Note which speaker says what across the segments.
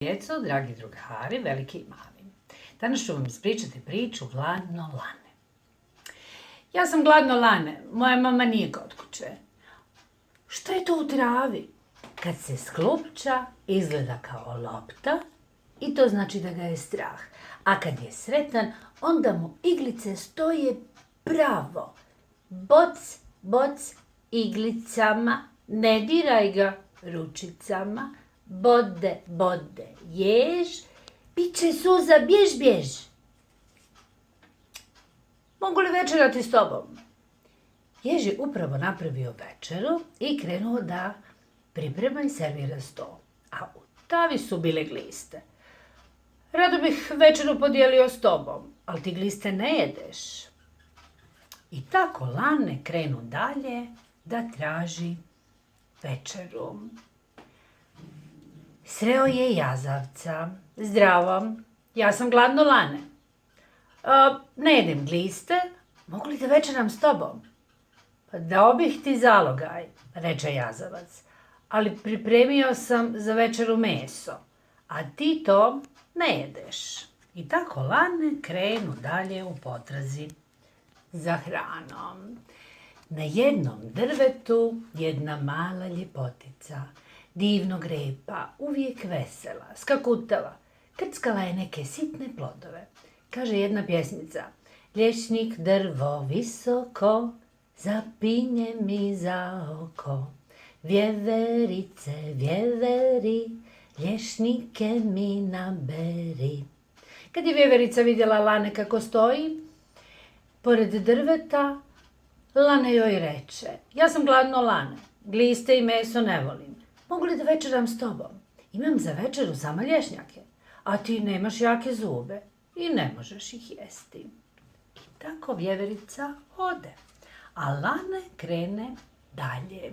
Speaker 1: Djeco, dragi drugari, veliki i mali. Danas ću vam ispričati priču Gladno lane. Ja sam Gladno lane, moja mama nije kod kuće. Šta je to u travi? Kad se sklupča, izgleda kao lopta i to znači da ga je strah. A kad je sretan, onda mu iglice stoje pravo. Boc, boc, iglicama, ne diraj ga ručicama. Bode, bode, jež, bit će suza, bjež, bjež. Mogu li večerati s tobom? Jež je upravo napravio večeru i krenuo da priprema i servira sto. A u tavi su bile gliste. Rado bih večeru podijelio s tobom, ali ti gliste ne jedeš. I tako lane krenu dalje da traži večeru. Sreo je jazavca. Zdravo, ja sam Gladno lane. Ne jedem gliste, mogu li da večeram s tobom? Pa dao bih ti zalogaj, reče jazavac, ali pripremio sam za večeru meso, a ti to ne jedeš. I tako lane krenu dalje u potrazi za hranom. Na jednom drvetu jedna mala ljepotica, divnog repa, uvijek vesela, skakutava, krckala je neke sitne plodove. Kaže jedna pjesnica: Lješnik drvo visoko, zapinje mi za oko. Vjeverice, vjeveri, lješnike mi naberi. Kad je vjeverica vidjela lane kako stoji pored drveta, lane joj reče: Ja sam Gladno lane, gliste i meso ne volim. Mogu li da večeram s tobom? Imam za večeru samo lješnjake, a ti nemaš jake zube i ne možeš ih jesti. I tako vjeverica ode, a lane krene dalje.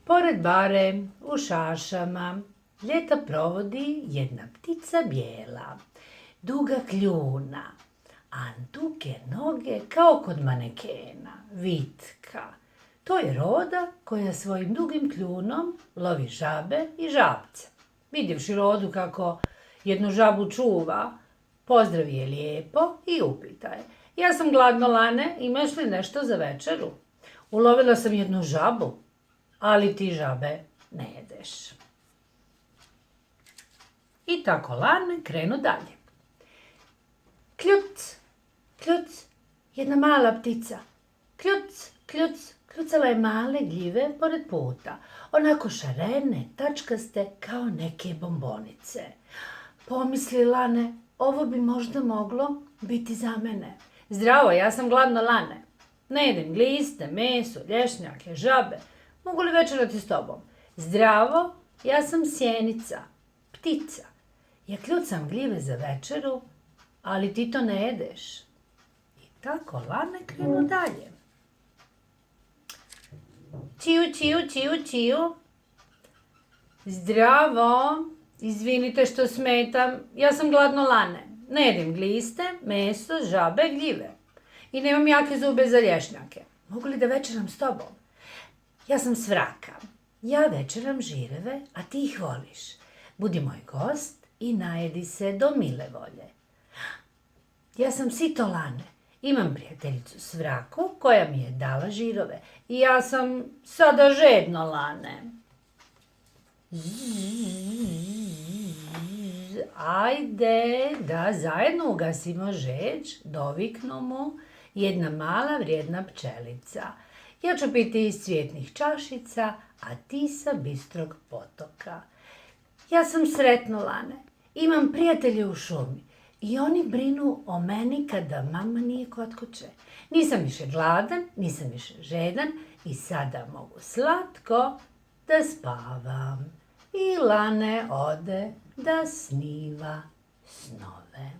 Speaker 1: Pored bare, u šašama, ljeta provodi jedna ptica bijela, duga kljuna, a duge noge kao kod manekena, vitka. To je roda koja svojim dugim kljunom lovi žabe i žabce. Vidjevši rodu kako jednu žabu čuva, pozdravi je lijepo i upita je: Ja sam Gladno lane, imaš li nešto za večeru? Ulovila sam jednu žabu, ali ti žabe ne jedeš. I tako lane krenu dalje. Kljuc, kljuc, jedna mala ptica. Kljuc, kljuc, kljucala je male gljive pored puta, onako šarene, tačkaste kao neke bombonice. Pomisli lane, ovo bi možda moglo biti za mene. Zdravo, ja sam Gladno lane. Ne jedem gliste, meso, lješnjake, žabe. Mogu li večerati s tobom? Zdravo, ja sam sjenica, ptica. Ja kljucam gljive za večeru, ali ti to ne jedeš. I tako lane krenu dalje. Čiju, čiju, čiju, čiju. Zdravo, izvinite što smetam, ja sam Gladno lane. Ne jedem gliste, meso, žabe, gljive. I nemam jake zube za lješnjake. Mogu li da večeram s tobom? Ja sam svraka. Ja večeram žireve, a ti ih voliš. Budi moj gost i najedi se do mile volje. Ja sam sito lane. Imam prijateljicu svraku koja mi je dala žirove i ja sam sada žedno lane. Ajde da zajedno ugasimo žeđ, doviknu mu jedna mala vrijedna pčelica. Ja ću piti iz cvjetnih čašica, a ti sa bistrog potoka. Ja sam sretno lane. Imam prijatelje u šumi i oni brinu o meni kada mama nije kod kuće. Nisam više gladan, nisam više žedan i sada mogu slatko da spavam. I lane ode da sniva snove.